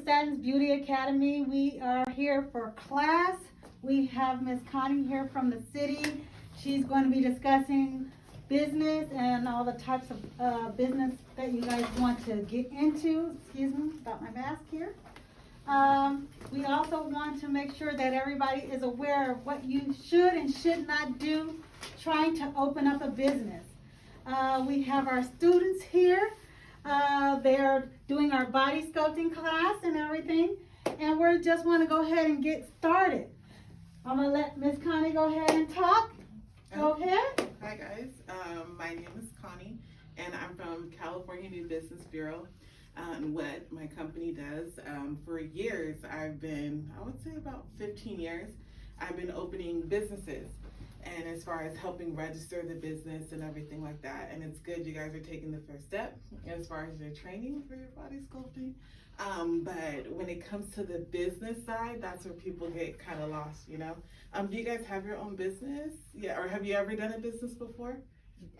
Satin's Beauty Academy. We are here for class. We have Miss Connie here from the city. She's going to be discussing business and all the types of business that you guys want to get into. Excuse me about my mask here. We also want to make sure that everybody is aware of what you should and should not do trying to open up a business. We have our students here. They're doing our body sculpting class and everything, and we just want to go ahead and get started. I'm going to let Miss Connie go ahead and talk. Go ahead. Hi guys, my name is Connie, and I'm from California New Business Bureau. What my company does, for years, I would say about 15 years, I've been opening businesses. And as far as helping register the business and everything like that, and it's good you guys are taking the first step as far as your training for your body sculpting. But when it comes to the business side, that's where people get kind of lost, you know. Do you guys have your own business? Yeah, or have you ever done a business before?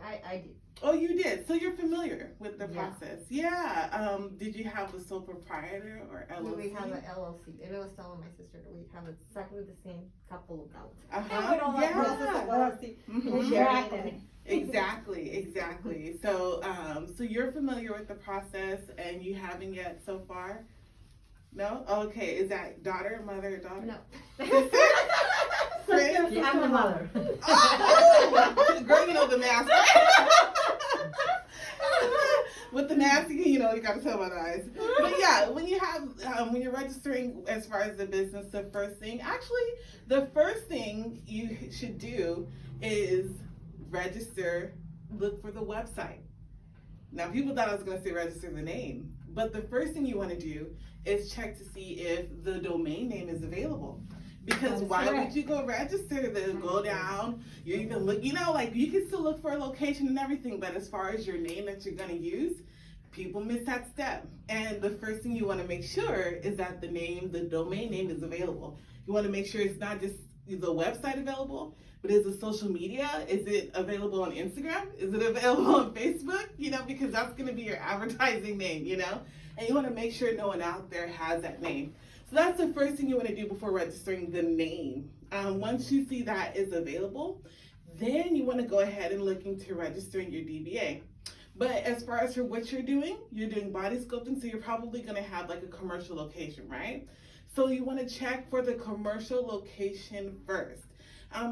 I did. Oh, you did. So you're familiar with the process. Yeah. Did you have a sole proprietor or LLC? We have an LLC. And I was telling my sister that we have exactly the same couple of dollars. Exactly. So, so you're familiar with the process, and you haven't yet so far? No? Okay. Is that daughter, mother, daughter? No. I'm the mother. Oh, girl, you know the mask. With the mask, you know, you gotta tell by the eyes. But yeah, when you're registering as far as the business, the first thing you should do is register, look for the website. Now, people thought I was gonna say register the name, but the first thing you wanna do is check to see if the domain name is available. Because why would you go register, then go down, you even look, you know, like you can still look for a location and everything, but as far as your name that you're gonna use, people miss that step. And the first thing you wanna make sure is that the domain name is available. You wanna make sure it's not just the website available, but is the social media, is it available on Instagram? Is it available on Facebook? You know, because that's gonna be your advertising name, you know? And you wanna make sure no one out there has that name. So that's the first thing you want to do before registering the name. Once you see that is available, then you want to go ahead and look into registering your DBA. But as far as for what you're doing body sculpting, so you're probably going to have like a commercial location, right? So you want to check for the commercial location first,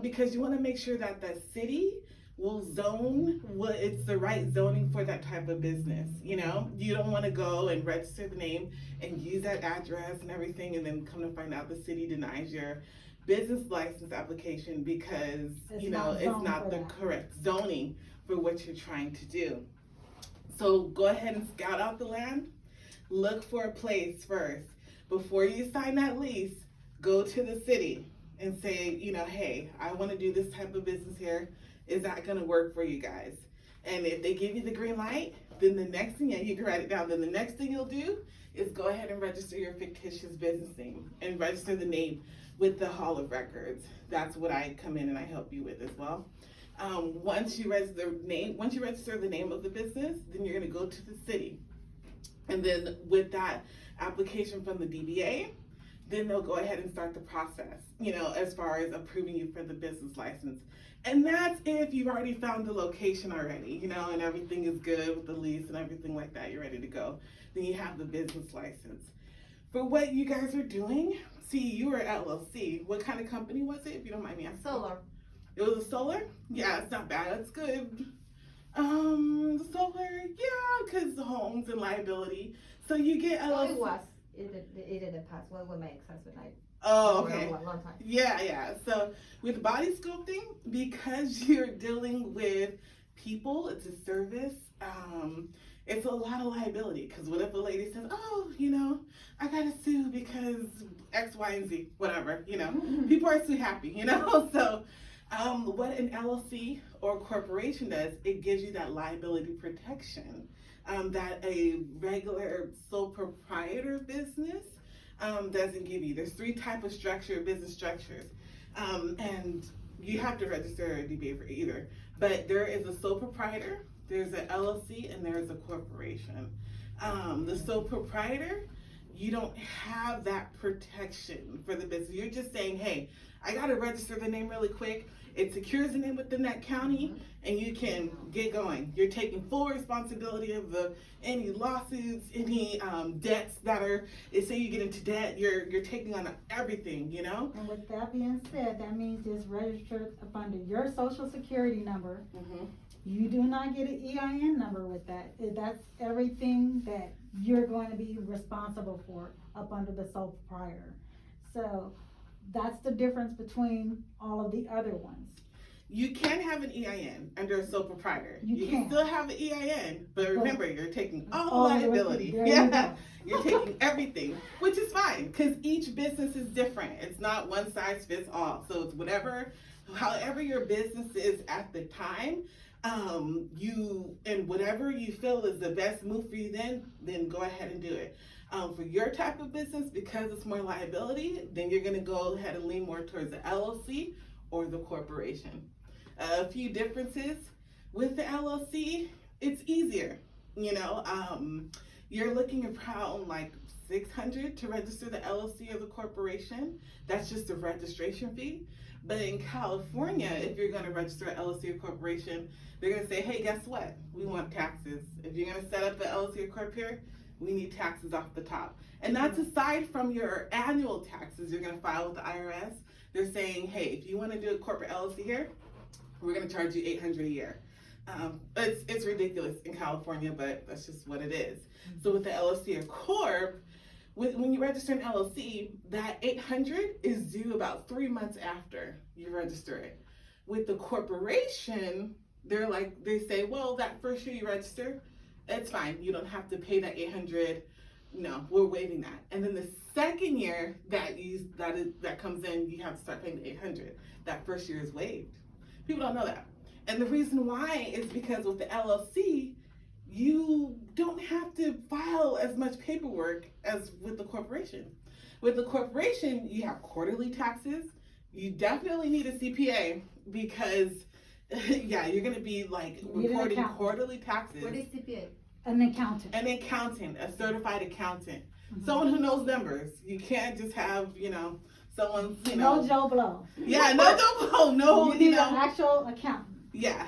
because you want to make sure that the city will zone what it's the right zoning for that type of business. You know, you don't want to go and register the name and use that address and everything, and then come to find out the city denies your business license application because it's not the correct zoning for what you're trying to do. So go ahead and scout out the land. Look for a place first. Before you sign that lease, go to the city and say, you know, hey, I want to do this type of business here. Is that going to work for you guys? And if they give you the green light, then the next thing, you can write it down, then the next thing you'll do is go ahead and register your fictitious business name and register the name with the Hall of Records. That's what I come in and I help you with as well. Once you register the name of the business, then you're going to go to the city. And then with that application from the DBA, then they'll go ahead and start the process, you know, as far as approving you for the business license. And that's if you've already found the location already, you know, and everything is good with the lease and everything like that, you're ready to go. Then you have the business license. For what you guys are doing, see, you were LLC. What kind of company was it, if you don't mind me asking? Solar. It was a solar? Yeah, it's not bad, it's good. Solar, yeah, because homes and liability. So you get LLC. It didn't pass well with my ex-husband. Oh, okay. For a long time. Yeah. So with body sculpting, because you're dealing with people, it's a service. It's a lot of liability. Because what if a lady says, "Oh, you know, I gotta sue because X, Y, and Z, whatever." You know, people are so happy. You know, so what an LLC or corporation does, it gives you that liability protection that a regular sole proprietor business doesn't give you. There's 3 types of business structures, and you have to register a DBA for either. But there is a sole proprietor, there's an LLC, and there's a corporation. The sole proprietor you don't have that protection for the business. You're just saying, hey, I got to register the name really quick. It secures the name within that county, and you can get going. You're taking full responsibility of any lawsuits, any debts that are. Say you get into debt, you're taking on everything, you know. And with that being said, that means just register up under your social security number. Mm-hmm. You do not get an EIN number with that. That's everything that you're going to be responsible for up under the sole proprietor. So that's the difference between all of the other ones. You can have an EIN under a sole proprietor. You can can still have an EIN, but remember, you're taking all All the the way liability. through. There you go. You're taking everything, which is fine because each business is different. It's not one size fits all. So it's however your business is at the time, and whatever you feel is the best move for you then go ahead and do it. For your type of business, because it's more liability, then you're going to go ahead and lean more towards the LLC or the corporation. A few differences with the LLC, it's easier. You know, you're looking around like $600 to register the LLC or the corporation. That's just a registration fee. But in California, if you're going to register an LLC or corporation, they're going to say, hey, guess what? We want taxes. If you're going to set up an LLC or corp here, we need taxes off the top. And that's aside from your annual taxes you're going to file with the IRS. They're saying, hey, if you want to do a corporate LLC here, we're going to charge you $800 a year. It's ridiculous in California, but that's just what it is. So with the LLC or corp, when you register an LLC, that $800 is due about 3 months after you register it. With the corporation, they say, well, that first year you register, it's fine. You don't have to pay that $800. No, we're waiving that. And then the second year that comes in, you have to start paying the $800. That first year is waived. People don't know that. And the reason why is because with the LLC, you don't have to file as much paperwork as with the corporation. With the corporation, you have quarterly taxes. You definitely need a CPA because, yeah, you're going to be reporting quarterly taxes. What is CPA? An accountant. An accountant, a certified accountant. Mm-hmm. Someone who knows numbers. You can't just have, someone, No Joe Blow. Yeah, no Joe Blow. No, you need an actual accountant. Yeah.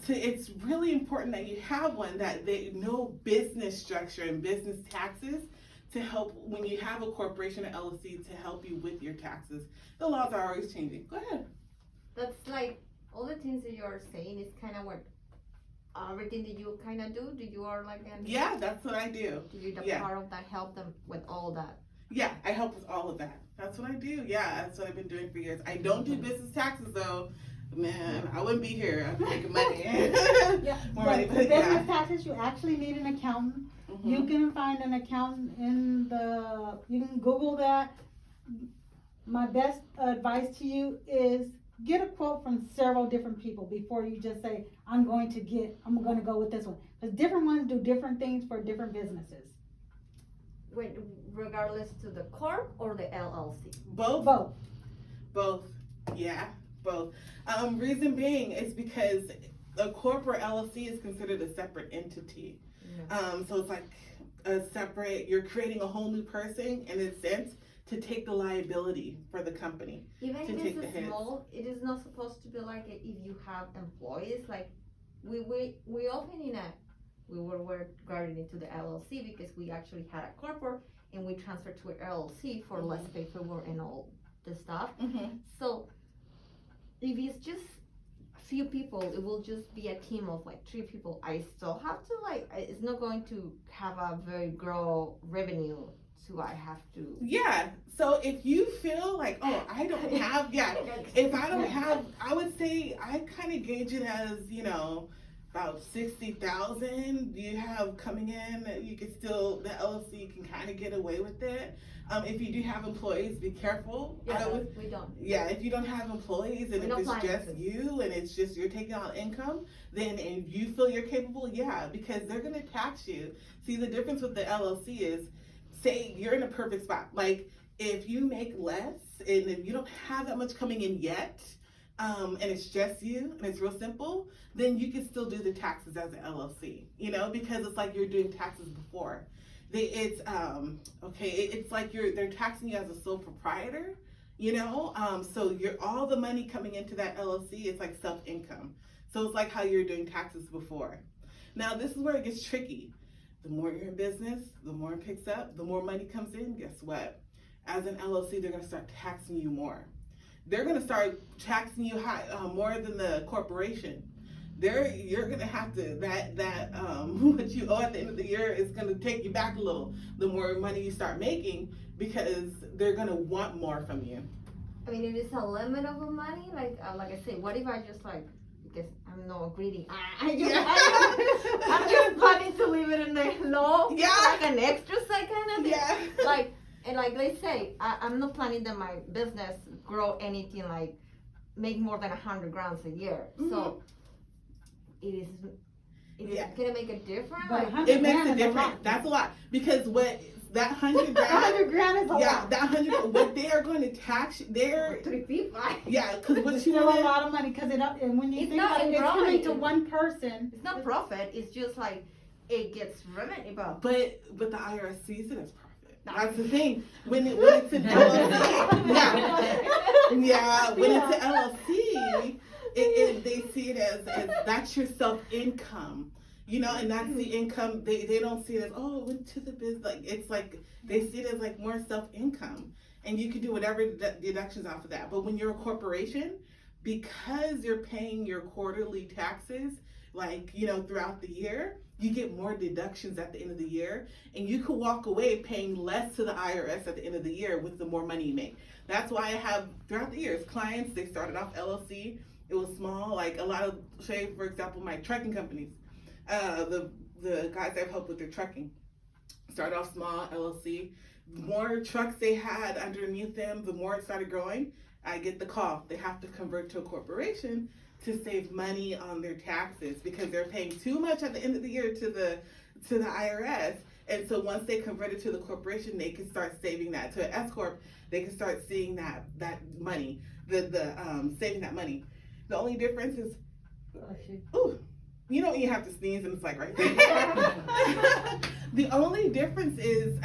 So it's really important that you have one that they know business structure and business taxes to help when you have a corporation or LLC to help you with your taxes. The laws are always changing. Go ahead. That's like all the things that you're saying is kind of what everything that you kind of do. Do you are like Yeah, that's what I do. Do you part of that help them with all that? Yeah, I help with all of that. That's what I do. Yeah, that's what I've been doing for years. I don't do business taxes though. Man, I wouldn't be here. I'm making money. Yeah, More but money, for but business taxes, you actually need an accountant. Mm-hmm. You can find an accountant you can Google that. My best advice to you is get a quote from several different people before you just say, I'm going to go with this one. Because different ones do different things for different businesses. Regardless to the corp or the LLC? Both. Yeah, both. Reason being is because a corporate LLC is considered a separate entity. Yeah. So it's like you're creating a whole new person in a sense to take the liability for the company. Even if it's small, it is not supposed to be like if you have employees. Like we often we were regarding it to the LLC because we actually had a corporate and we transferred to an LLC for less paperwork and all the stuff. Mm-hmm. So if it's just few people, it will just be a team of like 3 people. I still have to it's not going to have a very grow revenue. So I have to. Yeah. So if you feel like, oh, I don't have, if I don't have, I would say I kind of gauge it as, about 60,000 you have coming in. You can still, the LLC can kind of get away with it. If you do have employees, be careful. Yeah, we don't. Yeah, if you don't have employees and if it's just you and it's just you're taking out income, then and you feel you're capable, because they're going to tax you. See, the difference with the LLC is, say you're in a perfect spot. Like if you make less and if you don't have that much coming in yet, and it's just you and it's real simple, then you can still do the taxes as an LLC, because it's like you're doing taxes before. It's it's like they're taxing you as a sole proprietor, so you're all the money coming into that LLC, it's like self income. So it's like how you're doing taxes before. Now this is where it gets tricky. The more you're in business, the more it picks up, the more money comes in. Guess what? As an LLC, they're going to start taxing you more. They're going to start taxing you more than the corporation. You're going to have to what you owe at the end of the year is going to take you back a little. The more money you start making, because they're going to want more from you. I mean, it is a limit of the money. Like I said, what if I just because I'm not greedy. I'm just planning to leave it in the low, like an extra side kind of thing. Yeah. Like they say, I'm not planning that my business grow anything make more than 100 grand a year. Mm-hmm. So it is gonna make a difference. But it makes a difference. That's a lot, because what that 100 grand. 100 grand is a lot. Yeah, that 100. What they are going to tax, they're 3 people. Yeah, because what it's you still want a lot of money, because and when you it's think about it, it's coming to one person. It's not profit. It's just it gets revenue. But the IRS sees it as profit. That's the thing. When it's an LLC, when it's an LLC, they see it as that's your self income. And that's the income. They don't see it as, it went to the business. It's like they see it as like more self income, and you can do whatever deductions off of that. But when you're a corporation, because you're paying your quarterly taxes, throughout the year, you get more deductions at the end of the year, and you could walk away paying less to the IRS at the end of the year with the more money you make. That's why I have throughout the years clients. They started off LLC. It was small, like a lot of, say for example, my trucking companies. The guys I've helped with their trucking started off small, LLC. The more trucks they had underneath them, the more it started growing. I get the call. They have to convert to a corporation to save money on their taxes, because they're paying too much at the end of the year to the IRS. And so once they convert it to the corporation, they can start saving that. To an S corp, they can start seeing that money, saving that money. The only difference is, you have to sneeze and it's like right there. The only difference is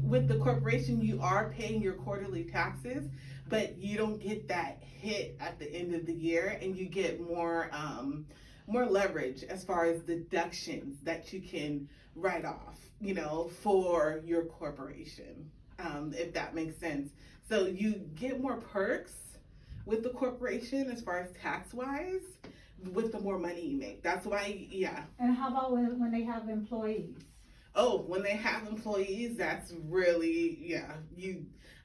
with the corporation, you are paying your quarterly taxes, but you don't get that hit at the end of the year, and you get more leverage as far as deductions that you can write off, for your corporation, if that makes sense. So you get more perks with the corporation as far as tax-wise, with the more money you make. That's why, And how about when they have employees? Oh, when they have employees, that's really,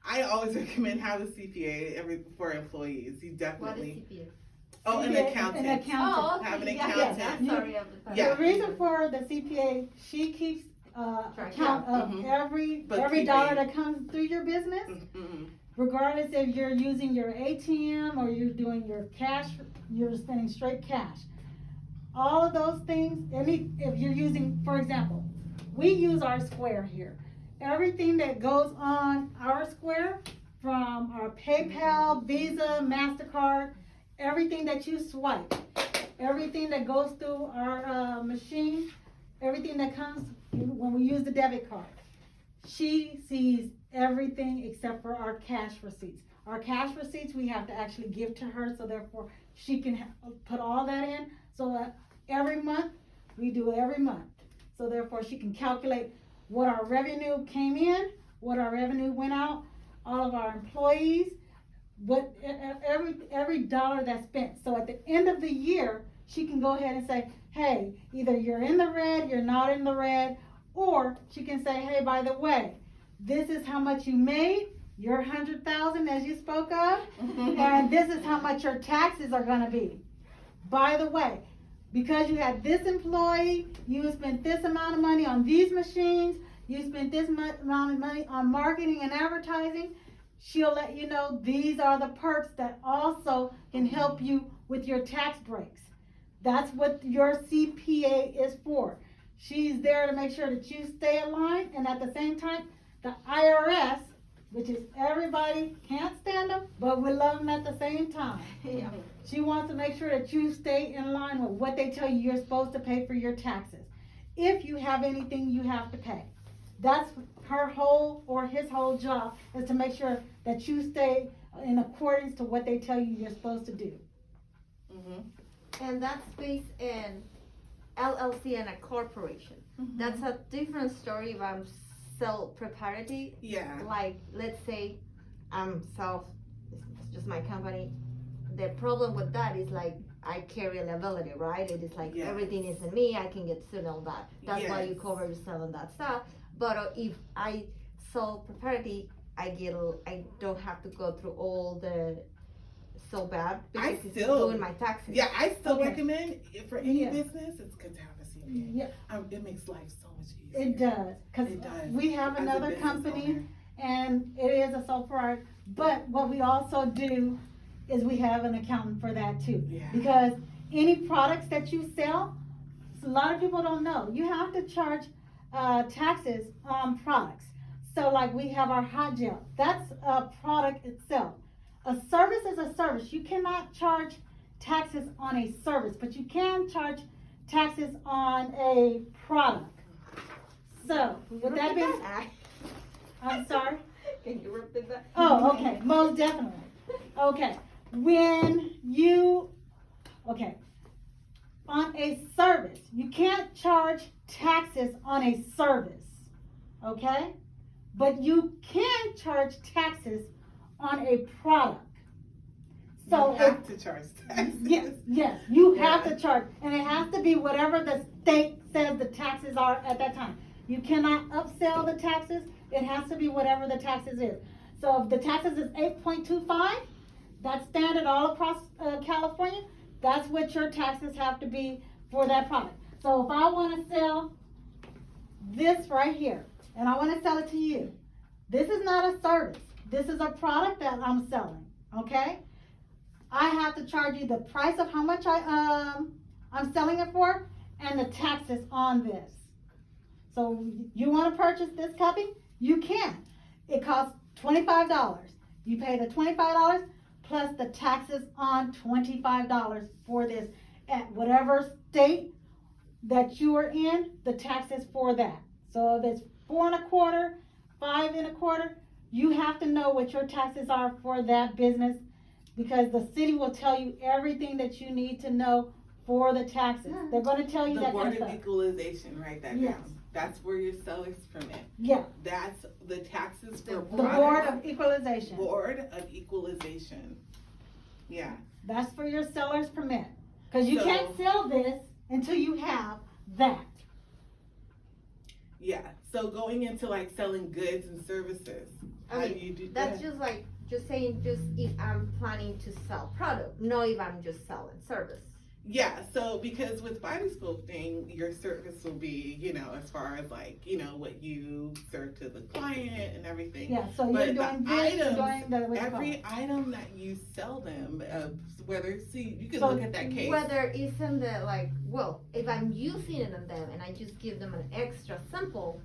I always recommend have a CPA for employees. You definitely. What is CPA? Oh, CPA, an accountant. An accountant. Oh, okay. Have an accountant. Sorry, The reason for the CPA, she keeps count of every dollar that comes through your business. Mm-hmm. Regardless if you're using your ATM or you're doing your cash, you're spending straight cash. All of those things, if you're using, for example, we use our Square here. Everything that goes on our Square, from our PayPal, Visa, MasterCard, everything that you swipe, everything that goes through our machine, everything that comes when we use the debit card, she sees everything except for our cash receipts. Our cash receipts we have to actually give to her, so therefore she can put all that in. So every month, we do every month. So therefore she can calculate what our revenue came in, what our revenue went out, all of our employees, what every dollar that's spent. So at the end of the year, she can go ahead and say, hey, either you're in the red, you're not in the red, or she can say, hey, by the way, this is how much you made, your 100,000 as you spoke of, and this is how much your taxes are going to be. By the way, because you had this employee, you spent this amount of money on these machines, you spent this amount of money on marketing and advertising, she'll let you know these are the perks that also can help you with your tax breaks. That's what your CPA is for. She's there to make sure that you stay aligned, and at the same time, the IRS, which is everybody, can't stand them, but we love them at the same time. Yeah. She wants to make sure that you stay in line with what they tell you you're supposed to pay for your taxes. If you have anything you have to pay. That's her whole or his whole job, is to make sure that you stay in accordance to what they tell you you're supposed to do. And that's based in LLC and a corporation. That's a different story if I'm sole proprietorship. Yeah. Like, let's say I'm it's just my company. The problem with that is like, I carry liability, right? It is like Yes. everything is in me, I can get sued on that. That's why you Yes. cover yourself on that stuff. But if I sole proprietorship, I don't have to go through all the so bad I because it's still- doing my taxes. Yeah, I still Okay. recommend for any Yeah. business, it's good to have a CPA. Yeah, It makes life so much easier. it does, cause It does. we have As a another business company, owner. and it is a sole proprietor, but what we also do is we have an accountant for that too. Yeah. Because any products that you sell, a lot of people don't know, you have to charge, taxes on products. So like we have our hot gel, that's a product itself. A service is a service, you cannot charge taxes on a service, but you can charge taxes on a product. So, with that being, I'm sorry? Can you repeat that? Oh, okay, most definitely. Okay, on a service, you can't charge taxes on a service, okay? But you can charge taxes on a product. So you have to charge taxes. yes, you have Yeah. to charge, and it has to be whatever the state says the taxes are at that time. You cannot upsell the taxes, it has to be whatever the taxes is. So if the taxes is 8.25, that's standard all across California, that's what your taxes have to be for that product. So if I wanna sell this right here, and I wanna sell it to you, this is not a service, this is a product that I'm selling, okay? I have to charge you the price of how much I'm selling it for, and the taxes on this. So you wanna purchase this copy? You can. It costs $25. You pay the $25 plus the taxes on $25 for this at whatever state that you are in, the taxes for that. So if it's 4 1/4, 5 1/4, you have to know what your taxes are for that business, because the city will tell you everything that you need to know for the taxes. They're gonna tell you The that Board kind of of stuff. Equalization, write that Yes. down. That's where your seller's permit. Yeah, That's the taxes for The the product. Board of Equalization. Board of Equalization. Yeah. That's for your seller's permit. Cause you So- can't sell this until you have that. Yeah. So going into like selling goods and services, how do you do that? That's just like, just saying, just if I'm planning to sell product, not if I'm just selling service. Yeah, so because with body sculpting, your service will be, as far as like, what you serve to the client and everything. Yeah, so But you're the doing this, you're items, doing the, what you call Every it? item that you sell them, whether, you can So look at that case. Whether it's in the like, well, if I'm using it on them and I just give them an extra sample.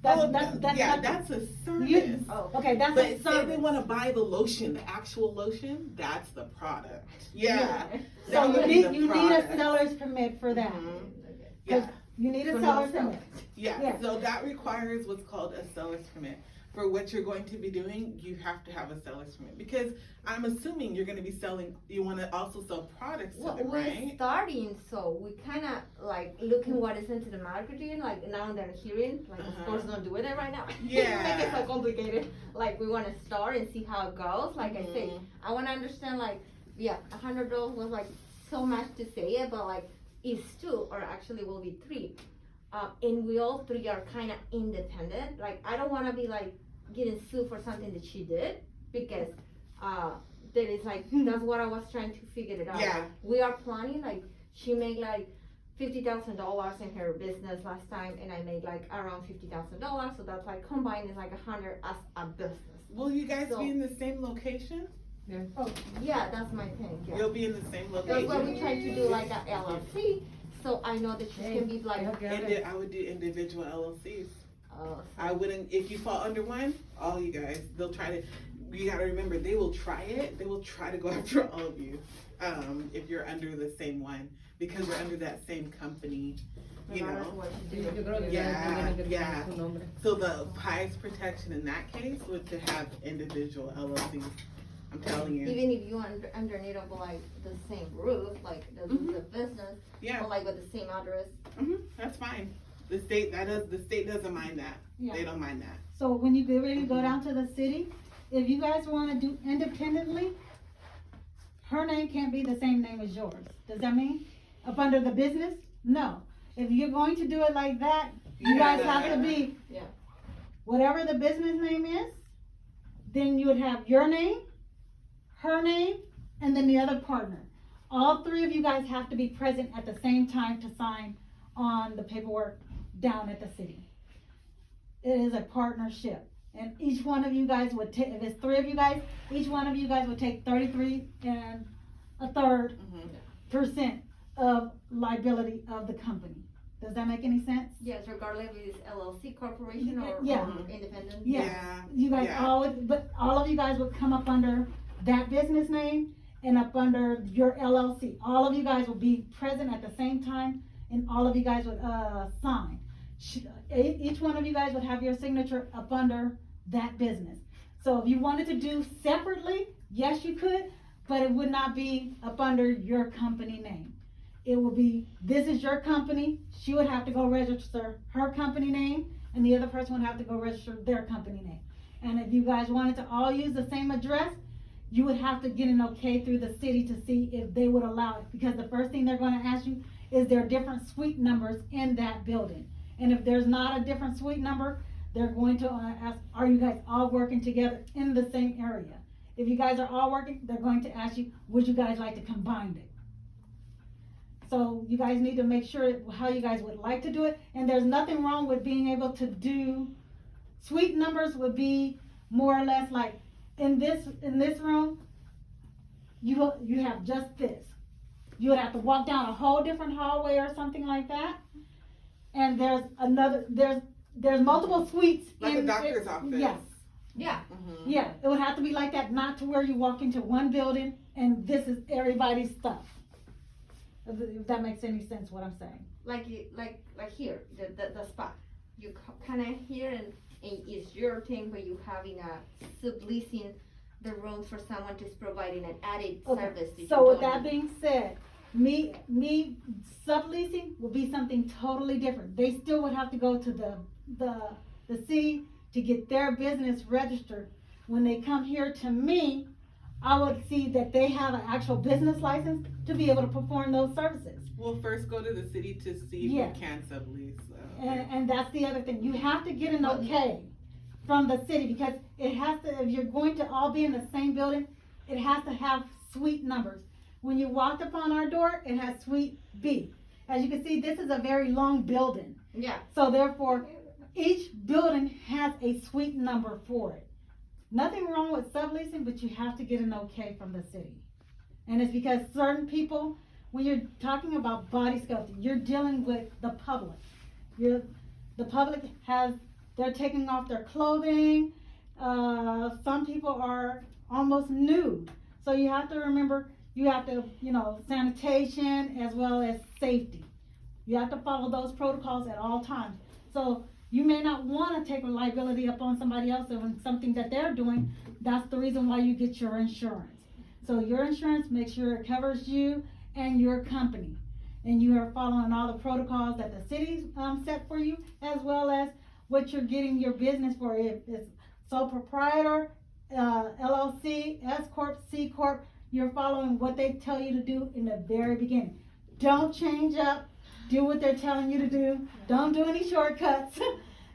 That's Oh, not- that's a service. You- Oh, Okay, that's But a say they service. want to buy the lotion, the actual lotion, that's the product. Yeah. So That you would be need, the you need product. a seller's permit for that. Mhm. Okay. Yeah. You need a For seller's no permit. Yeah, Yeah. so that requires what's called a seller's permit. For what you're going to be doing, you have to have a seller's permit, because I'm assuming you're gonna be selling, you wanna also sell products to Well, them, we're right? starting, so we kind of like looking what is into the marketing, like now and then hearing, like Uh-huh. of course not doing it right now. Yeah. Make it so complicated. Like we want to start and see how it goes. Like I say, Mhm. I want to understand like, yeah, $100 was like so much to say it, but like it's 2 or actually will be 3. And we all 3 are kind of independent. Like I don't want to be like getting sued for something that she did, because that is like, that's what I was trying to figure it out. Yeah. Like, we are planning, like she made like $50,000 in her business last time, and I made like around $50,000, so that's like combined is like 100 as a business. Will you guys So- be in the same location? Yeah, that's my thing. Yeah. You'll be in the same That's location? why we try to do like a LLC, so I know that she can be like, I would do individual LLCs. oh, I wouldn't, if you fall under one, all you guys, they'll try to, you gotta remember, they will try it, they will try to go after all of you, if you're under the same one, because we're under that same company. You Regardless know? of what Sí, you do. yo creo que Yeah, cada quien tiene que yeah. tener su nombre. So the highest protection in that case would to have individual LLCs. I'm telling you. Even if you underneath of like the same roof, like the business, Yeah. or like with the same address. That's fine. The state doesn't mind that. Yeah. They don't mind that. So when you get ready to go down to the city, if you guys wanna do independently, her name can't be the same name as yours. Does that mean? Up under the business? No. If you're going to do it like that, you guys have to be, Yeah. whatever the business name is, then you would have your name, her name, and then the other partner. All three of you guys have to be present at the same time to sign on the paperwork down at the city. It is a partnership. And each one of you guys would take, if it's three of you guys, each one of you guys would take 33 and a third % of liability of the company. Does that make any sense? Yes, regardless if it's LLC corporation or, Yeah. or independent. Yeah. Yeah. You guys Yeah. all of you guys would come up under that business name and up under your LLC. All of you guys will be present at the same time and all of you guys would, sign. Each one of you guys would have your signature up under that business. So if you wanted to do separately, yes, you could, but it would not be up under your company name. It will be, this is your company, she would have to go register her company name, and the other person would have to go register their company name. And if you guys wanted to all use the same address, you would have to get an okay through the city to see if they would allow it, because the first thing they're gonna ask you is there different suite numbers in that building. And if there's not a different suite number, they're going to ask, are you guys all working together in the same area? If you guys are all working, they're going to ask you, would you guys like to combine it? So you guys need to make sure how you guys would like to do it, and there's nothing wrong with being able to do, suite numbers would be more or less like, in this room, you have just this. You would have to walk down a whole different hallway or something like that, and there's multiple suites. Like a in doctor's it. office. Yes. Yeah. Yeah, it would have to be like that, not to where you walk into one building and this is everybody's stuff. If that makes any sense, what I'm saying. Like here, the spa. You kind of here and it's your thing, but you having a subleasing the room for someone who's providing an added service. That So you with don't that need. being said, me subleasing will be something totally different. They still would have to go to the city to get their business registered. When they come here to me, I would see that they have an actual business license to be able to perform those services. We'll first go to the city to see if Yeah. we can sublease. And that's the other thing, you have to get an okay from the city, because it has to, if you're going to all be in the same building, it has to have suite numbers. When you walked upon our door, it has suite B. As you can see, this is a very long building, Yeah. so therefore, each building has a suite number for it. Nothing wrong with subleasing, but you have to get an okay from the city. And it's because certain people, when you're talking about body sculpting, you're dealing with the public. The public they're taking off their clothing. Some people are almost nude. So you have to remember, you have to, sanitation as well as safety. You have to follow those protocols at all times. So you may not want to take a liability up on somebody else on something that they're doing. That's the reason why you get your insurance. So your insurance makes sure it covers you and your company. And you are following all the protocols that the city's set for you, as well as what you're getting your business for. If it's sole proprietor, LLC, S Corp, C Corp, you're following what they tell you to do in the very beginning. Don't change up. Do what they're telling you to do. Don't do any shortcuts,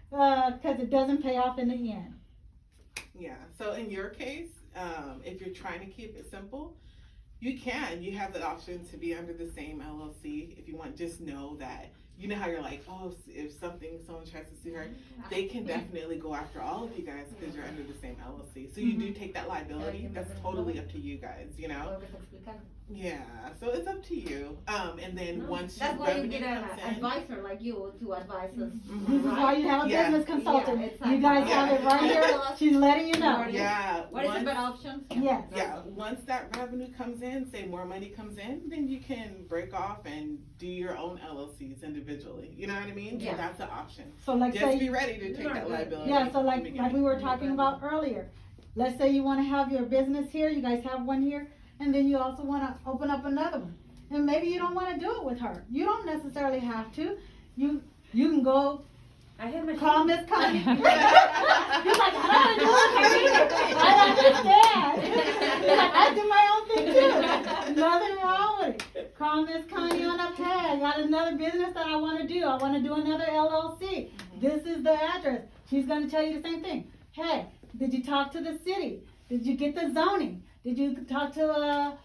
because it doesn't pay off in the end. Yeah, so in your case, if you're trying to keep it simple, you have the option to be under the same LLC if you want. Just know that, you know how you're like, oh, if someone tries to sue her, they can definitely go after all of you guys because you're under the same LLC. So you do take that liability. That's totally up to you guys, Yeah, so it's up to you. And then once That's why you revenue get an comes in, advisor like you to advise us. This is why you have a Yeah. business consultant. Yeah, exactly. You guys Yeah. have it right here. She's letting you know. yeah, What is the once- better option? Yes. Yeah, once that revenue comes in, say more money comes in, then you can break off and do your own LLCs individually. individually. You know what I mean? Yeah. So that's an option. So like Just say, be ready to take that liability. yeah, so in the like beginning. we were talking about earlier. Let's say you wanna have your business here, you guys have one here, and then you also wanna open up another one. And maybe you don't wanna do it with her. You don't necessarily have to. You can go I had my call Miss Connie. He's like, I don't wanna do it with her either. I understand. He's like, I do my own thing too. Nothing wrong with it. Call Miss Connie on up. Hey, I got another business that I wanna do. I wanna do another LLC. This is the address. She's gonna tell you the same thing. Hey, did you talk to the city? Did you get the zoning? Did you talk to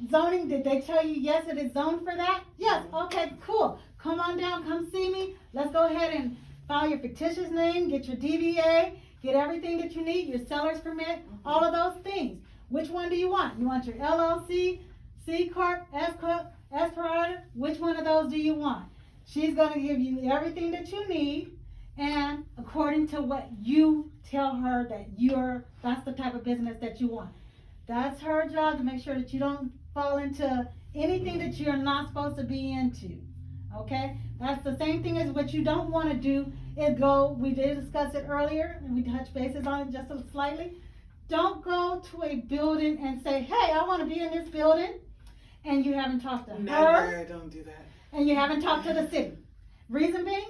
zoning? Did they tell you yes, it is zoned for that? Yes. Okay, cool. Come on down. Come see me. Let's go ahead and file your fictitious name, get your DBA, get everything that you need, your seller's permit, all of those things. Which one do you want? You want your LLC, C Corp, S Corp, S Provider? Which one of those do you want? She's going to give you everything that you need, and according to what you tell her that's the type of business that you want. That's her job, to make sure that you don't fall into anything that you're not supposed to be into. Okay? That's the same thing as what you don't want to do is we did discuss it earlier, and we touched bases on it just slightly. Don't go to a building and say, hey, I want to be in this building, and you haven't talked to her. Never, don't do that. And you haven't talked to the city. Reason being,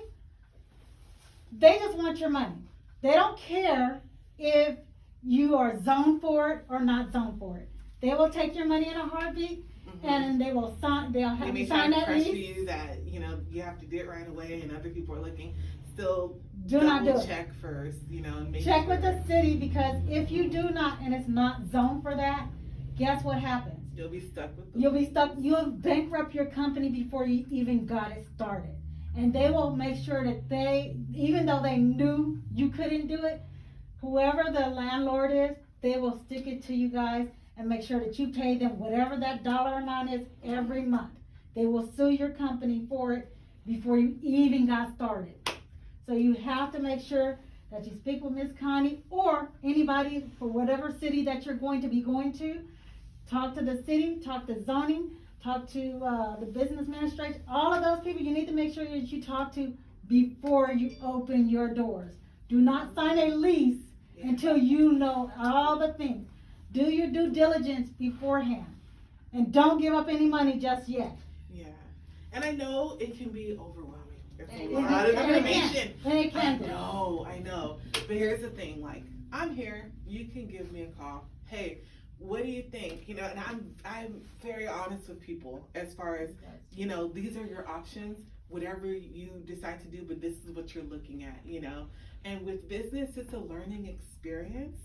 they just want your money. They don't care if you are zoned for it or not zoned for it. They will take your money in a heartbeat, and they will sign. They'll have you sign that lease. Pressure you that you have to do it right away, and other people are looking. Still, do not do it. Check first, and make check sure. with the city, because if you do not, and it's not zoned for that, guess what happens? You'll be stuck with. You'll be stuck. You'll bankrupt your company before you even got it started. And they will make sure that even though they knew you couldn't do it, whoever the landlord is, they will stick it to you guys and make sure that you pay them whatever that dollar amount is every month. They will sue your company for it before you even got started. So you have to make sure that you speak with Miss Connie or anybody for whatever city that you're going to be going to. Talk to the city, talk to zoning, talk to the business administration, all of those people you need to make sure that you talk to before you open your doors. Do not sign a lease until you know all the things. Do your due diligence beforehand. And don't give up any money just yet. Yeah. And I know it can be overwhelming. There's a And lot of information. And it can be. I know. But here's the thing, I'm here, you can give me a call. Hey, what do you think? And I'm very honest with people as far as, these are your options, whatever you decide to do, but this is what you're looking at, And with business, it's a learning experience.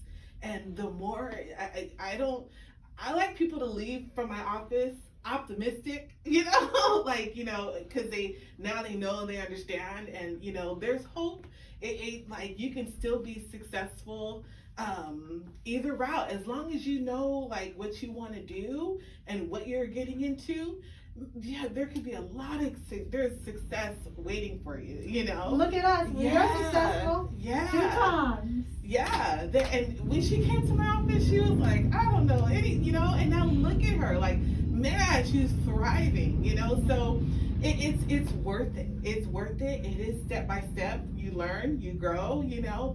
And the more, I like people to leave from my office optimistic, because they know and they understand, and there's hope. You can still be successful either route, as long as you know what you want to do and what you're getting into. Yeah, there could be a lot of there's success waiting for you. Look at us, we're successful. 2 times. Yeah, and when she came to my office, she was like, I don't know any, and now look at her, man, she's thriving, so it's worth it. It's worth it. It is step by step. You learn, you grow,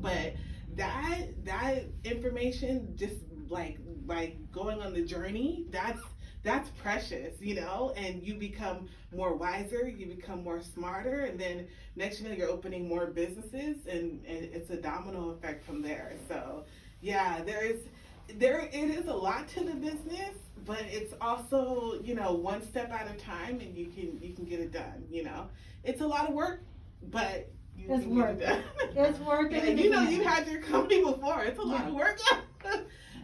but that information, just like going on the journey, that's precious, and you become more wiser, you become more smarter, and then next you're opening more businesses, and it's a domino effect from there. So yeah, it is a lot to the business, but it's also, one step at a time, and you can get it done. It's a lot of work, but it's worth it. It's worth it. You had your company before. It's a lot of work,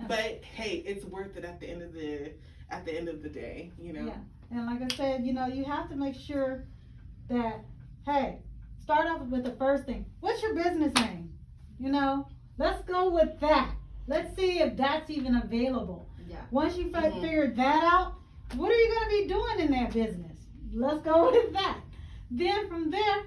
but hey, it's worth it at the end of the day. Yeah, and like I said, you have to make sure that, hey, start off with the first thing. What's your business name? Let's go with that. Let's see if that's even available. Yeah. Once you figure that out, what are you going to be doing in that business? Let's go with that. Then from there,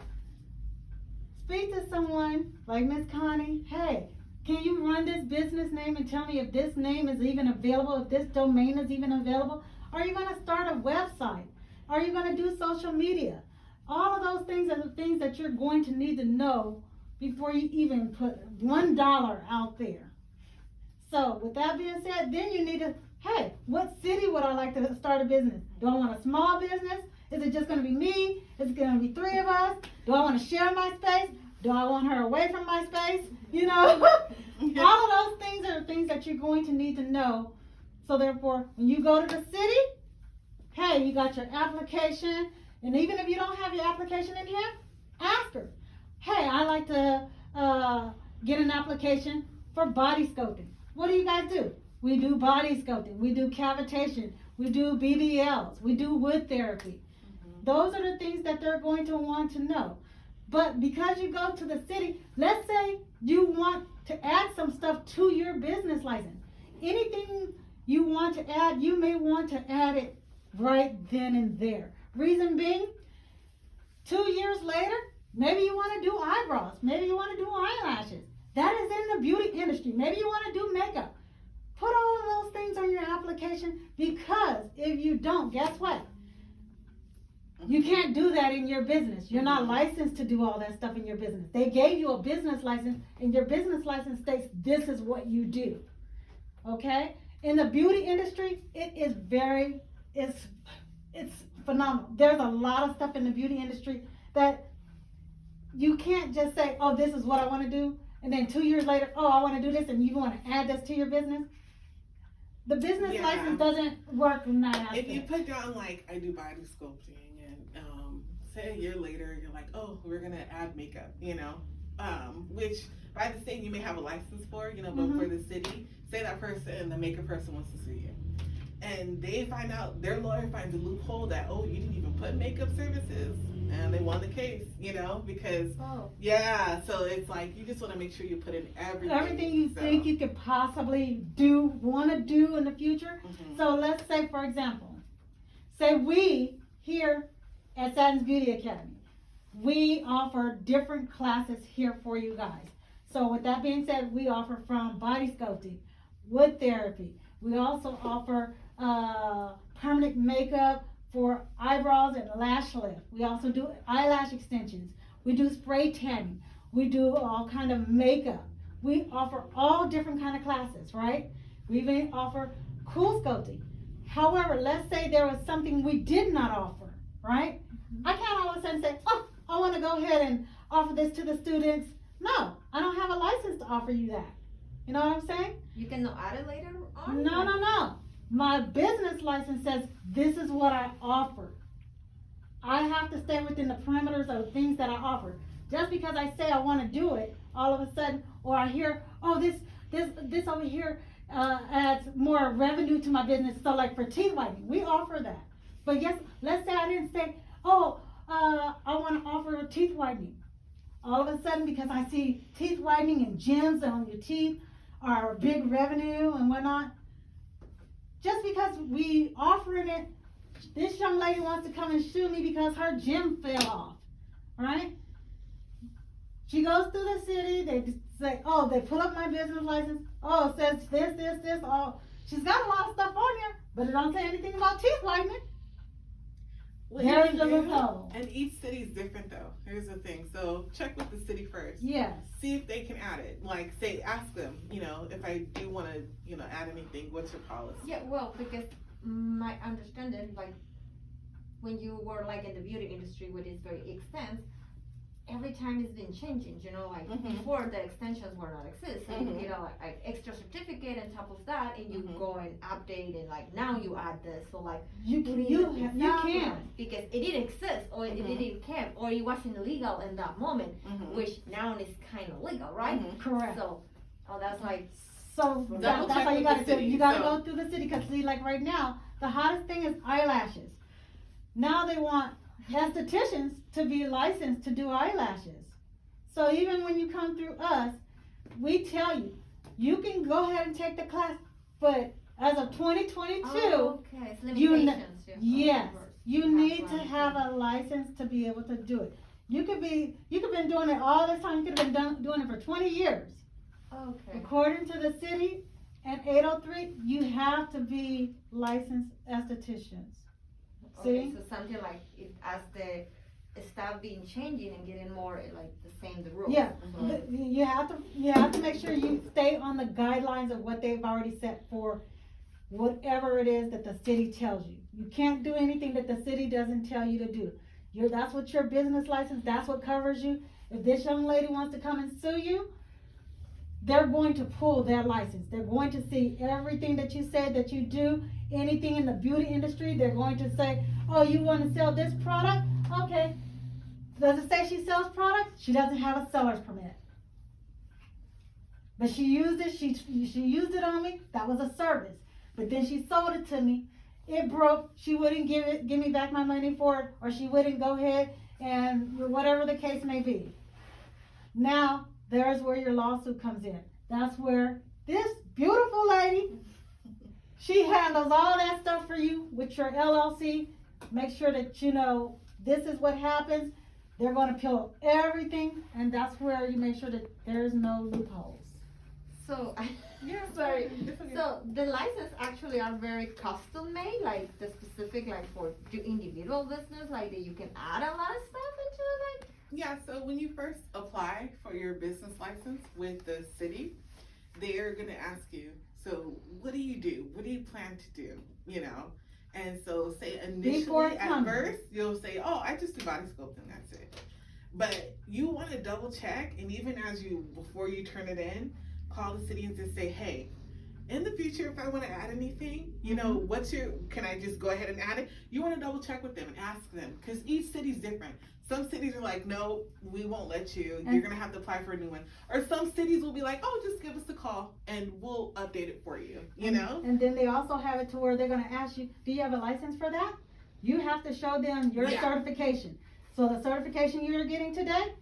speak to someone like Miss Connie. Hey, can you run this business name and tell me if this name is even available, if this domain is even available? Are you going to start a website? Are you going to do social media? All of those things are the things that you're going to need to know before you even put $1 out there. So with that being said, then you need to, hey, what city would I like to start a business? Do I want a small business? Is it just going to be me? Is it going to be 3 of us? Do I want to share my space? Do I want her away from my space? You know, all of those things are things that you're going to need to know. So therefore, when you go to the city, hey, you got your application, and even if you don't have your application in here, ask her, hey, I like to get an application for body sculpting. What do you guys do? We do body sculpting, we do cavitation, we do BBLs, we do wood therapy. Those are the things that they're going to want to know. But because you go to the city, let's say you want to add some stuff to your business license. Anything you want to add, you may want to add it right then and there. Reason being, 2 years later, maybe you want to do eyebrows, maybe you want to do eyelashes. That is in the beauty industry. Maybe you want to do makeup. Put all of those things on your application, because if you don't, guess what? You can't do that in your business. You're not licensed to do all that stuff in your business. They gave you a business license, and your business license states this is what you do. Okay? In the beauty industry, it's phenomenal. There's a lot of stuff in the beauty industry that you can't just say, oh, this is what I want to do, and then 2 years later, oh, I want to do this, and you want to add this to your business. The business license doesn't work in that aspect. If you put down, like, I do body sculpting, and say a year later, you're like, oh, we're going to add makeup, you know, which by the state you may have a license for, you know, but for the city, say that person, the makeup person wants to sue you. And they find out, their lawyer finds a loophole that, oh, you didn't even put makeup services, and they won the case, you know, because, so it's like, you just want to make sure you put in everything. Everything you think you could possibly want to do in the future. So let's say, for example, say we here at Satin's Beauty Academy, we offer different classes here for you guys. So with that being said, we offer from body sculpting, wood therapy. We also offer permanent makeup for eyebrows and lash lift. We also do eyelash extensions. We do spray tanning. We do all kind of makeup. We offer all different kind of classes, right? We even offer cool sculpting. However, let's say there was something we did not offer, right? I can't all of a sudden say, oh, I want to go ahead and offer this to the students. No, I don't have a license to offer you that. You know what I'm saying? You cannot add it later on? No. My business license says this is what I offer. I have to stay within the parameters of things that I offer. Just because I say I want to do it, all of a sudden, or I hear, oh, this over here adds more revenue to my business. So like for teeth whitening, we offer that. But yes, let's say I didn't say, oh, I want to offer teeth whitening. All of a sudden, because I see teeth whitening and gems on your teeth are big revenue and whatnot. Just because we offering it, this young lady wants to come and sue me because her gem fell off, right? She goes through the city, they say, oh, they put up my business license, oh, it says this, oh. She's got a lot of stuff on here, but it don't say anything about teeth whitening. There's the loophole. And each city's different though. Here's the thing. So check with the city first. Yes. See if they can add it. Like say, ask them, you know, if I do want to, you know, add anything, what's your policy? Yeah, well, because my understanding, like, when you were like in the beauty industry, which is very extensive, every time it's been changing, you know, like before the extensions were not exist, so you get a like extra certificate on top of that, and you go and update, and like now you add this, so like you can because it didn't exist, or it didn't count, or it wasn't legal in that moment, which now is kind of legal, right? Correct. So, that's like. So that's how you gotta do it. You gotta go through the city, because see, like right now, the hottest thing is eyelashes. Now they want estheticians to be licensed to do eyelashes. So even when you come through us, we tell you, you can go ahead and take the class, but as of 2022, you need to have a license to be able to do it. You could been doing it all this time. You could have been doing it for 20 years. Okay. According to the city and 803, you have to be licensed estheticians. Okay, so something like as the staff being changing and getting more like the same the rules. Yeah, So, you have to make sure you stay on the guidelines of what they've already set for whatever it is that the city tells you. You can't do anything that the city doesn't tell you to do. That's what your business license, that's what covers you. If this young lady wants to come and sue you, they're going to pull their license. They're going to see everything that you said that you do, anything in the beauty industry. They're going to say, oh, you want to sell this product? Okay. Does it say she sells products? She doesn't have a seller's permit. But she used it, she used it on me. That was a service. But then she sold it to me. It broke. She wouldn't give me back my money for it, or she wouldn't go ahead and whatever the case may be. Now, there's where your lawsuit comes in. That's where this beautiful lady, she handles all that stuff for you with your LLC. Make sure that you know this is what happens. They're going to peel everything, and that's where you make sure that there's no loopholes. So, Yeah, sorry. it's okay. So the licenses actually are very custom made, like the specific, like for your individual business, like that you can add a lot of stuff into it, like. Yeah, so when you first apply for your business license with the city, they're gonna ask you, so what do you do? What do you plan to do? You know? And so say initially at first, you'll say, oh, I just do body sculpting, that's it. But you wanna double check, and even before you turn it in, call the city and just say, hey, in the future, if I wanna add anything, you know, can I just go ahead and add it? You wanna double check with them and ask them, cause each city's different. Some cities are like, no, we won't let you. You're gonna have to apply for a new one. Or some cities will be like, oh, just give us a call and we'll update it for you, you know? And then they also have it to where they're gonna ask you, do you have a license for that? You have to show them your certification. So the certification you're getting today,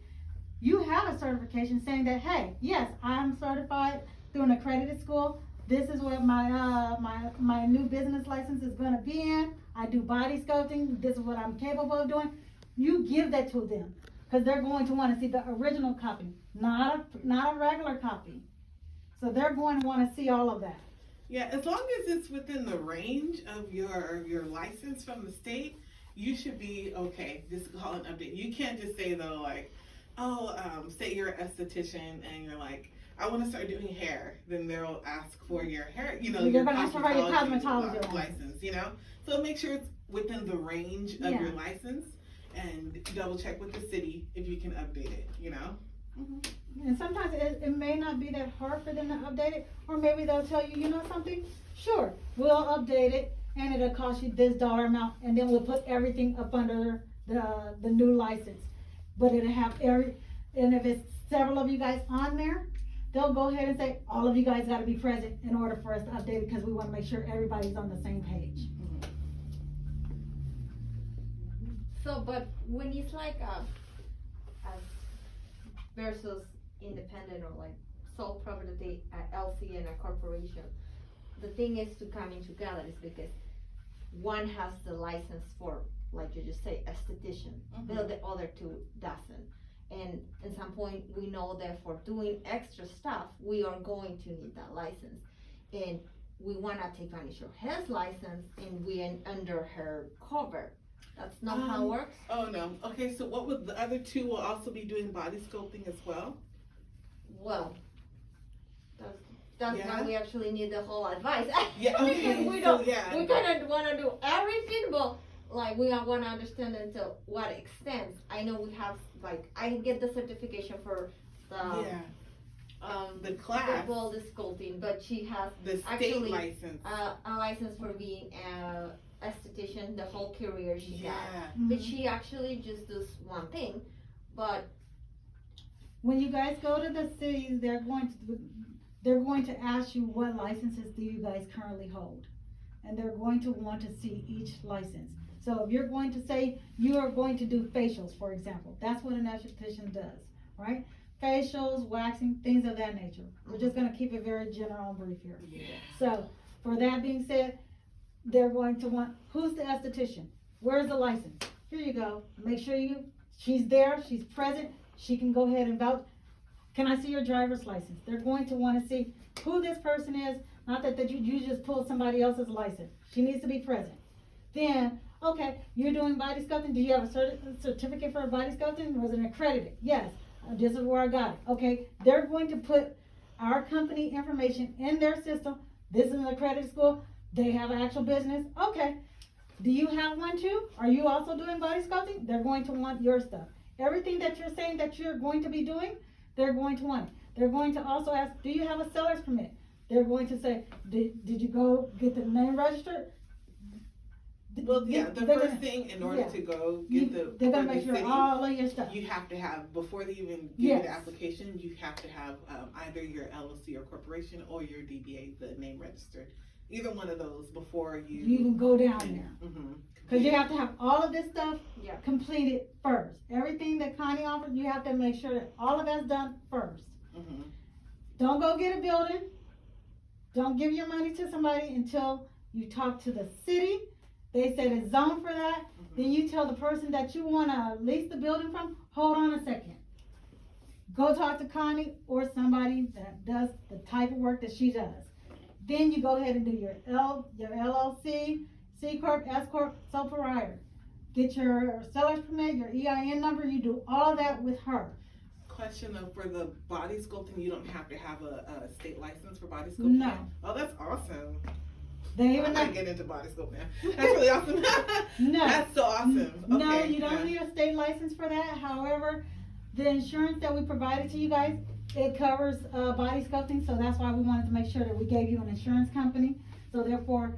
you have a certification saying that, hey, yes, I'm certified through an accredited school. This is what my new business license is gonna be in. I do body sculpting. This is what I'm capable of doing. You give that to them, because they're going to want to see the original copy, not a regular copy. So they're going to want to see all of that. Yeah, as long as it's within the range of your license from the state, you should be okay. Just call an update. You can't just say though, like, say you're an esthetician and you're like, I want to start doing hair. Then they'll ask for your hair, you know, You're your going to ask for your cosmetology license, you know. So make sure it's within the range of your license. And double check with the city if you can update it, you know? Mm-hmm. And sometimes it may not be that hard for them to update it, or maybe they'll tell you, you know something? Sure, we'll update it, and it'll cost you this dollar amount, and then we'll put everything up under the new license. But it'll have and if it's several of you guys on there, they'll go ahead and say, all of you guys gotta be present in order for us to update it, because we wanna make sure everybody's on the same page. So, but when it's like as versus independent or like sole property, LC and a corporation, the thing is to coming together is because one has the license for, like you just say, esthetician, the other two doesn't. And at some point, we know that for doing extra stuff, we are going to need that license. And we wanna take advantage of his license and we under her cover. That's not how it works? Oh, no. Okay, so what would the other two will also be doing body sculpting as well? Well, that's why we actually need the whole advice. Yeah, okay, we so don't, yeah. we kind of want to do everything, but like we want to understand until what extent. I know we have, like, I get the certification for the class, the sculpting, but she has the state actually license. A license for being esthetician, the whole career she has. Mm-hmm. But she actually just does one thing, but when you guys go to the city, they're going to ask you what licenses do you guys currently hold, and they're going to want to see each license. So if you're going to say you are going to do facials, for example, that's what an esthetician does, right? Facials, waxing, things of that nature. We're just going to keep it very general and brief here. Yeah. So for that being said, they're going to want, who's the esthetician? Where's the license? Here you go. Make sure she's there, she's present, she can go ahead and vouch. Can I see your driver's license? They're going to want to see who this person is, not that you just pulled somebody else's license. She needs to be present. Then, Okay, you're doing body sculpting, do you have a certificate for body sculpting, was it accredited? Yes, this is where I got it, okay, they're going to put our company information in their system, this is an accredited school, they have an actual business, okay. Do you have one too? Are you also doing body sculpting? They're going to want your stuff. Everything that you're saying that you're going to be doing, they're going to want it. They're going to also ask, do you have a seller's permit? They're going to say, did you go get the name registered? Well, yeah, the They're first gonna- thing in order yeah. to go get the, They're gonna for make the sure city, all of your stuff. you have to have, before they even give Yes. you the application, you have to have either your LLC or corporation or your DBA, the name registered. Either one of those before you. You can go down there. Mm-hmm. Cause you have to have all of this stuff Yeah. completed first. Everything that Connie offered, you have to make sure that all of that's done first. Mm-hmm. Don't go get a building. Don't give your money to somebody until you talk to the city. They said it's zoned for that. Then you tell the person that you wanna lease the building from, hold on a second. Go talk to Connie or somebody that does the type of work that she does. Then you go ahead and do your LLC, C Corp, S Corp, sole proprietor. Get your seller's permit, your EIN number, you do all that with her. Question though, for the body sculpting, you don't have to have a state license for body sculpting? No. Oh, that's awesome. They I even might get into body sculpting now. That's really awesome. No. That's so awesome. No, Okay, you don't yeah. need a state license for that. However, the insurance that we provided to you guys, it covers body sculpting, so that's why we wanted to make sure that we gave you an insurance company. So therefore,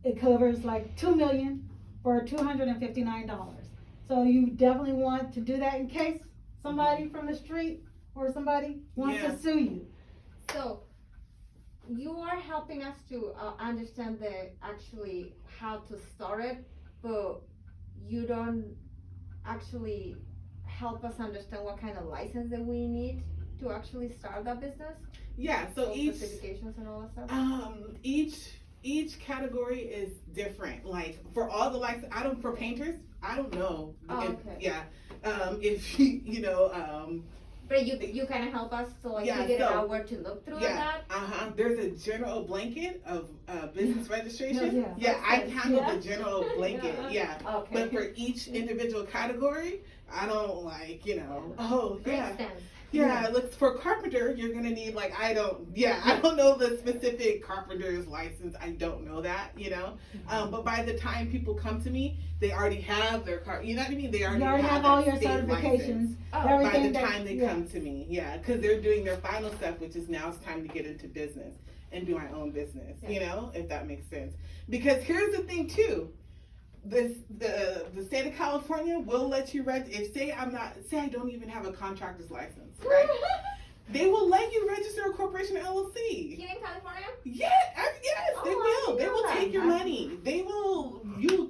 it covers like $2 million for $259. So you definitely want to do that in case somebody from the street or somebody wants Yeah. to sue you. So, you are helping us to understand actually how to start it, but you don't actually help us understand what kind of license that we need to actually start that business? Yeah, so each Specifications and all that stuff? each category is different. Like for all the license, for painters, I don't know. Oh, if, okay. Yeah, if But you kind of help us to like Yeah, figure so- out where to look through yeah, that? there's a general blanket of business registration. Yeah. Yeah, I handle Yeah. the general blanket. Yeah, Okay. but for each individual category, I don't oh yeah. Makes sense. Yeah, look, for carpenter, you're gonna need I don't know the specific carpenter's license. I don't know that, but by the time people come to me, they already have their you know what I mean? They already, You already have that all your state certifications, Oh, by everything the that- time they yeah. come to me, yeah, because they're doing their final step, which is now it's time to get into business and do my own business, if that makes sense. Because here's the thing too. The state of California will let you say I don't even have a contractor's license, right? They will let you register a corporation LLC. Here in California? Yes, they Oh, I will. didn't They know will that. take your money. They will.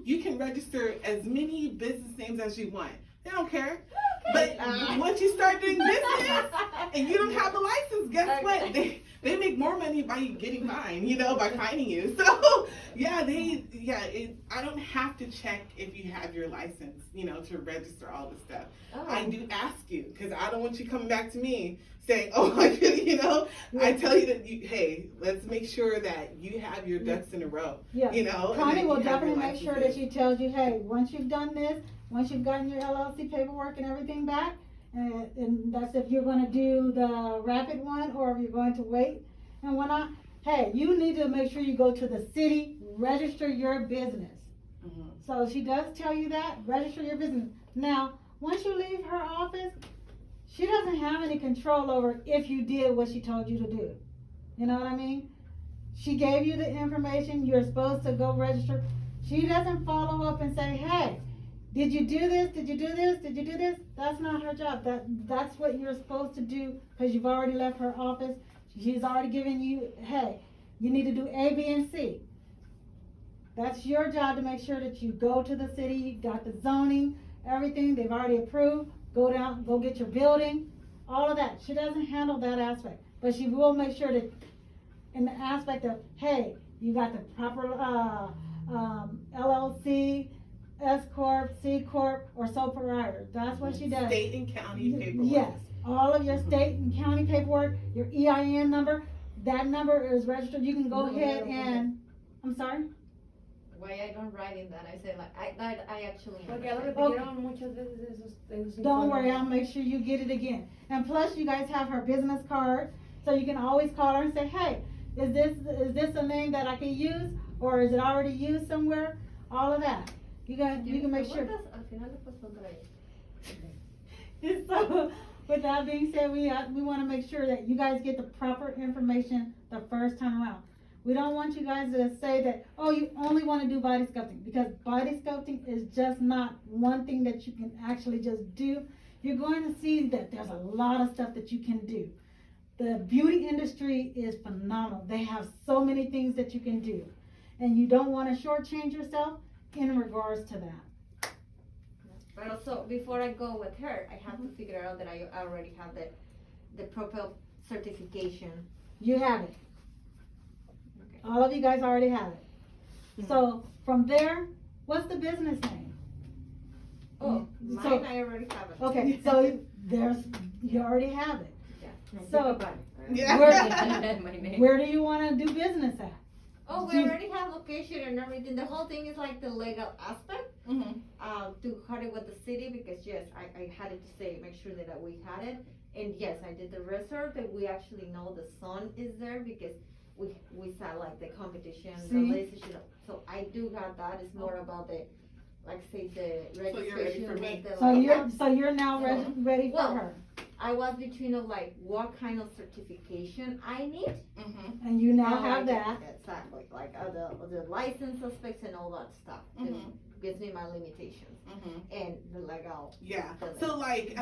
You can register as many business names as you want. They don't care. But once you start doing business and you don't have a license, guess what? They make more money by you getting fined, by fining you. So I don't have to check if you have your license, to register all this stuff. Oh. I do ask you because I don't want you coming back to me saying, "Oh, I tell you that hey, let's make sure that you have your ducks in a row." Yeah. and Connie that will you have your definitely make sure that licenses. she tells you, hey, once you've done this, once you've gotten your LLC paperwork and everything back, and that's if you're gonna do the rapid one or if you're going to wait and whatnot, hey, you need to make sure you go to the city, register your business. Mhm. So she does tell you that, register your business. Now, once you leave her office, she doesn't have any control over if you did what she told you to do. You know what I mean? She gave you the information, you're supposed to go register. She doesn't follow up and say, hey, did you do this? Did you do this? Did you do this? That's not her job. That's what you're supposed to do because you've already left her office. She's already given you, hey, you need to do A, B, and C. That's your job to make sure that you go to the city, you got the zoning, everything, they've already approved. Go down, go get your building, all of that. She doesn't handle that aspect, but she will make sure that in the aspect of, hey, you got the proper LLC, S Corp, C Corp, or sole proprietor. That's what she does. State and county paperwork. Yes, all of your state and county paperwork, your EIN number, that number is registered. You can go ahead and, I'm sorry? why I don't write in that. I say like I actually. Porque ya lo understand. repitieron muchas veces esos Don't worry, informes. I'll make sure you get it again. And plus, you guys have her business card, so you can always call her and say, hey, is this a name that I can use, or is it already used somewhere? All of that. You can make sure. Preguntas, al final después pondré ahí. So, with that being said, we want to make sure that you guys get the proper information the first time around. We don't want you guys to say that, oh, you only want to do body sculpting, because body sculpting is just not one thing that you can actually just do. You're going to see that there's a lot of stuff that you can do. The beauty industry is phenomenal. They have so many things that you can do, and you don't want to shortchange yourself in regards to that. But also, before I go with her, I have to figure out that I already have the proper certification. You have it. Okay. All of you guys already have it. So from there, what's the business name? Oh, So- mine I already have it. Okay, so you already have it. Yeah. So Yeah. My name. where do you want to do business at? Oh, we already have location and everything. The whole thing is like the legal aspect. Mhm. To cut it with the city, because yes, I had it to say, make sure that we had it. And yes, I did the research that we actually know the sun is there, because we saw like the competition, the See? legislation. So I do have that. It's more about the, like say the So you're ready registration. for me. with the, So like, you're now ready for Well- her, I was between of like what kind of certification I need. Mhm. and you now I have get that. Exactly, like the license aspects and all that stuff. That Mhm. gives me my limitations Mhm. and the legal. Yeah. So like,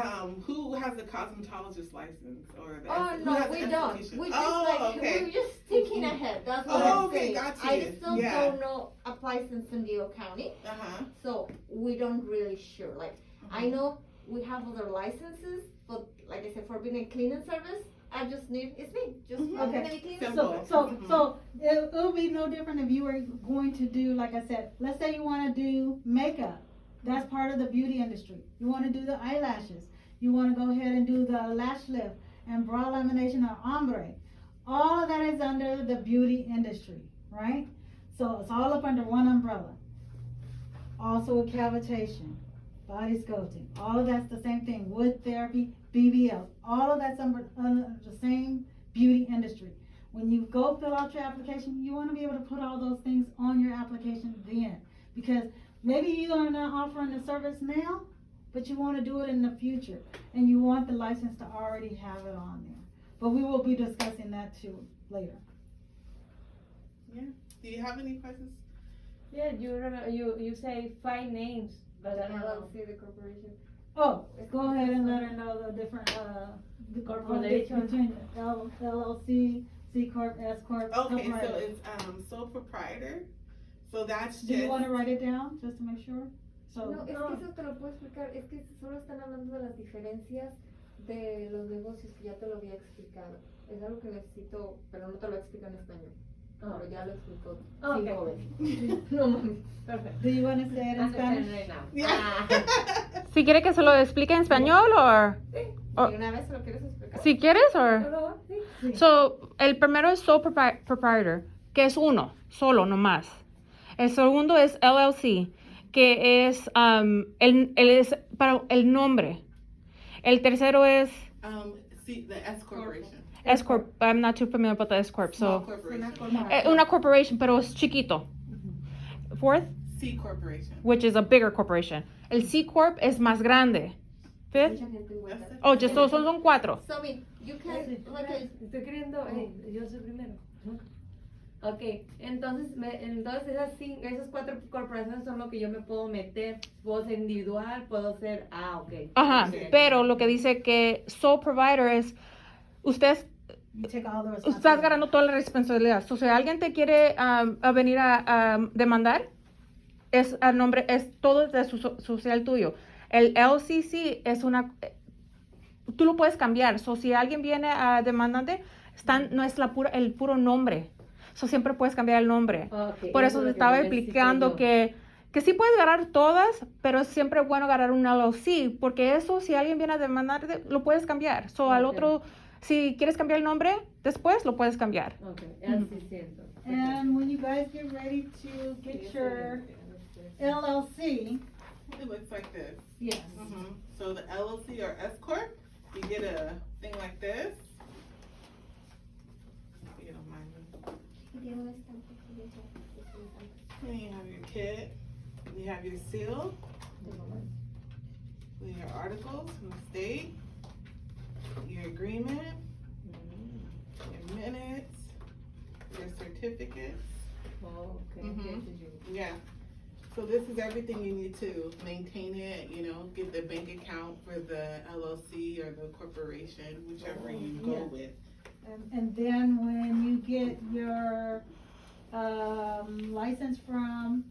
who has a cosmetologist license or the Oh who no, has we the don't. esthetician? We just Oh, like okay. we're just thinking ahead. That's what Oh, I'm okay, saying. got I you. still Yeah. don't know applies in San Diego County, Uh huh. so we don't really sure. Like I Mm-hmm. know we have other licenses, but like I said, for being a cleaning service, I just need it's me. Just Mhm. I'm Okay. gonna be cleaning. Simple. So it'll be no different if you were going to do, like I said, let's say you want to do makeup. That's part of the beauty industry. You want to do the eyelashes. You want to go ahead and do the lash lift and brow lamination or ombre. All of that is under the beauty industry, right? So it's all up under one umbrella. Also with cavitation, body sculpting, all of that's the same thing. Wood therapy, BBL, all of that's under the same beauty industry. When you go fill out your application, you want to be able to put all those things on your application then. Because maybe you are not offering the service now, but you want to do it in the future. And you want the license to already have it on there. But we will be discussing that too later. Do you have any questions? Yeah, you say 5 names, but I don't know. LLC, the corporation. Oh, go ahead and let her know the different, the Corporation. between LLC, C Corp, S Corp. Okay, so incorporated. it's sole proprietor. So that's Do you just. wanna write it down, just to make sure? So, No, es que eso te lo puedo explicar, es que solo están hablando de las diferencias de los negocios que ya te lo había explicado. Es algo que necesito, pero no te lo explico en español. Pero ya lo explicó Okay. 5 veces. No mames. Perfect. do you wanna say it in Understand Spanish? right now. Yeah. Si quiere que se lo explique en español o Oh. ¿Y una vez se lo quieres explicar? si quieres o Por favor, sí. Sí. So, el primero es sole proprietor, que es uno, solo, nomás. El segundo es LLC, que es es para el nombre. El tercero es See the S corporation. S Corp. I'm not too familiar with the S Corp. Small So, corporation. una corporation, pero es chiquito. Fourth, C corporation. which is a bigger corporation. El C Corp es más grande. Fifth, Mucha gente igual. oh, just son 4. So, I mean, you can, like, Estoy queriendo, yo soy primero. Ok, entonces, esas 4 corporaciones son lo que yo me puedo meter. Puedo ser individual, puedo ser, ok. Ajá, Sí. pero lo que dice que sole provider es, usted You take all the estás responsibility. agarrando toda la responsabilidad. So, si alguien te quiere a venir a demandar, es a nombre, es todo de su social tuyo. El LCC es tú lo puedes cambiar. So, si alguien viene a demandarte, no es el puro nombre. So, siempre puedes cambiar el nombre. Okay, Por eso eso es te lo estaba necesito explicando yo. que sí puedes agarrar todas, pero es siempre bueno agarrar un LLC, porque eso, si alguien viene a demandarte, lo puedes cambiar. So, al Ok. otro Si quieres cambiar el nombre, después lo puedes cambiar. Ok, LCC entonces. And when you guys get ready to get your LLC, It looks like this. yes, So the LLC or S corp, you get a thing like this. If you don't mind me. And you have your kit. You have your seal. With your articles from the state. Your agreement. Your minutes. Your certificates. Oh, okay. Mhm. Yeah. So this is everything you need to maintain it, get the bank account for the LLC or the corporation, whichever you go Yeah. with. and then when you get your, license from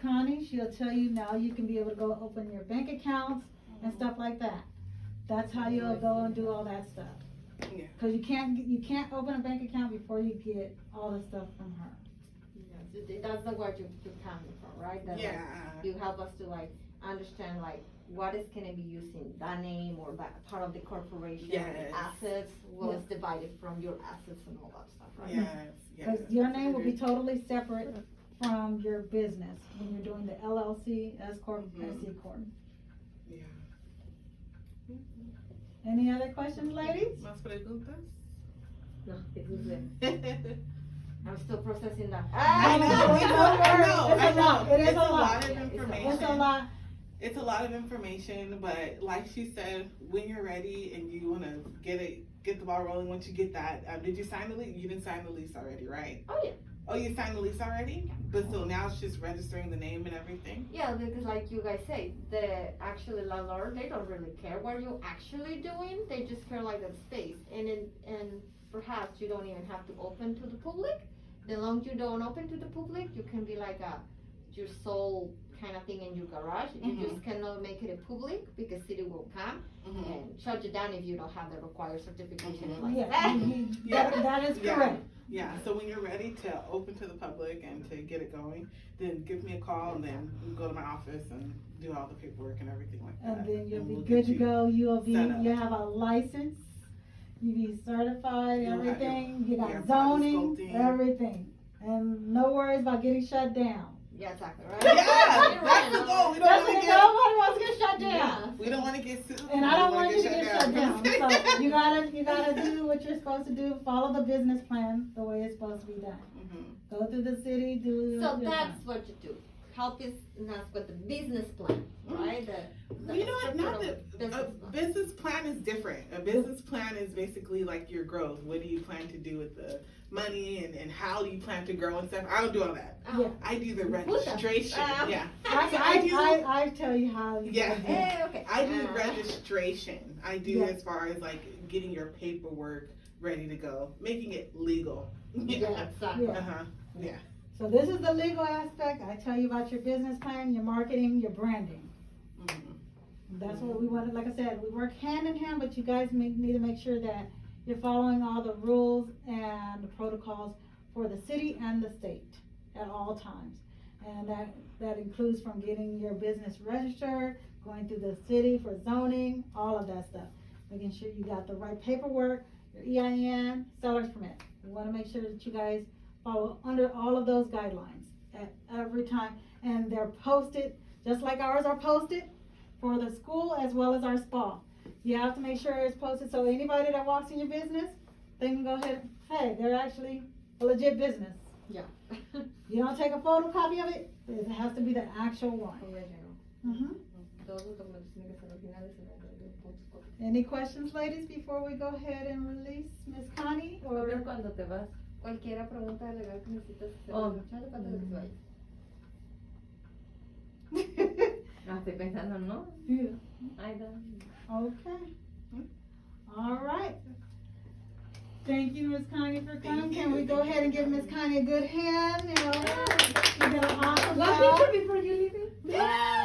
Connie, she'll tell you now you can be able to go open your bank accounts and stuff like that. That's how you'll go and do all that stuff. Yeah. Cause you can't open a bank account before you get all the stuff from her. That's the word you're coming from, right? That, like, Yeah. you help us to like understand like what is gonna be using that name or that part of the corporation, Yes. assets, what Yes. is divided from your assets and all that stuff, right? Yes. Yes. Cause your name will be totally separate from your business when you're doing the LLC, S Corp, and C Corp. Yeah. Any other questions, ladies? ¿Más preguntas? No, this is it. I'm still processing that. I know, It's a lot. It is It's a lot. of It's a information. It's a lot. It's a lot of information, but like she said, when you're ready and you want to get the ball rolling, once you get that, did you sign the lease? You didn't sign the lease already, right? Oh, yeah. Oh, you signed the lease already? But so now it's just registering the name and everything? Yeah, because like you guys say, the actually landlord, they don't really care what you're actually doing. They just care like the space. And perhaps you don't even have to open to the public. The longer you don't open to the public, you can be like your sole kind of thing in your garage. You just cannot make it a public because city will come and shut you down if you don't have the required certification and like Yeah, that. that is Yeah. correct. Yeah, so when you're ready to open to the public and to get it going, then give me a call and then we go to my office and do all the paperwork and everything like that. And then you'll be we'll good get to you go. set up. You have a license. You be certified, You'll have your- everything. You your got body zoning, sculpting. everything. And no worries about getting shut down. Yeah, exactly, right? Yeah, You're that's the right, goal. We don't That's want what to get. nobody wants to get shut down. Yeah. We don't want to get sued. And I We don't wanna want you to get shut down. So you gotta do what you're supposed to do. Follow the business plan the way it's supposed to be done. Go through the city, do. So your that's thing. what you do. Help us with the business plan, right? You know what? Not structure the of a business plan. business plan is different. A business plan is basically like your growth. What do you plan to do with the money and how do you plan to grow and stuff? I don't do all that. Yeah. I do the What the- registration. Yeah. I tell you how. You Yeah. gotta do it. Hey, okay. I do registration. I do Yeah. as far as like getting your paperwork ready to go, making it legal. Yeah, exactly. Yeah. Uh-huh. Yeah. So this is the legal aspect. I tell you about your business plan, your marketing, your branding. Mhm. That's what we wanted. Like I said, we work hand in hand, but you guys need to make sure that you're following all the rules and the protocols for the city and the state at all times. And that includes from getting your business registered, going through the city for zoning, all of that stuff. Making sure you got the right paperwork, your EIN, seller's permit. We wanna make sure that you guys follow under all of those guidelines at every time. And they're posted, just like ours are posted for the school as well as our spa. You have to make sure it's posted so anybody that walks in your business, they can go ahead, hey, they're actually a legit business. Yeah. You don't take a photocopy of it, it has to be the actual one. Mhm. Todos los documentos tienen que ser originales y no hay fotocopias. Any questions, ladies, before we go ahead and release Miss Connie? Or Pero cuando te vas. Cualquier pregunta legal que necesitas hacer Oh. muchacho antes de que te vayas. Ah, estoy pensando, ¿no? Yeah. Ay, no. Okay. All right. Thank you, Miss Connie, for coming. Thank Can you. we go ahead and give Miss Connie a good hand? You did an awesome One job. picture before you leave it? Yeah.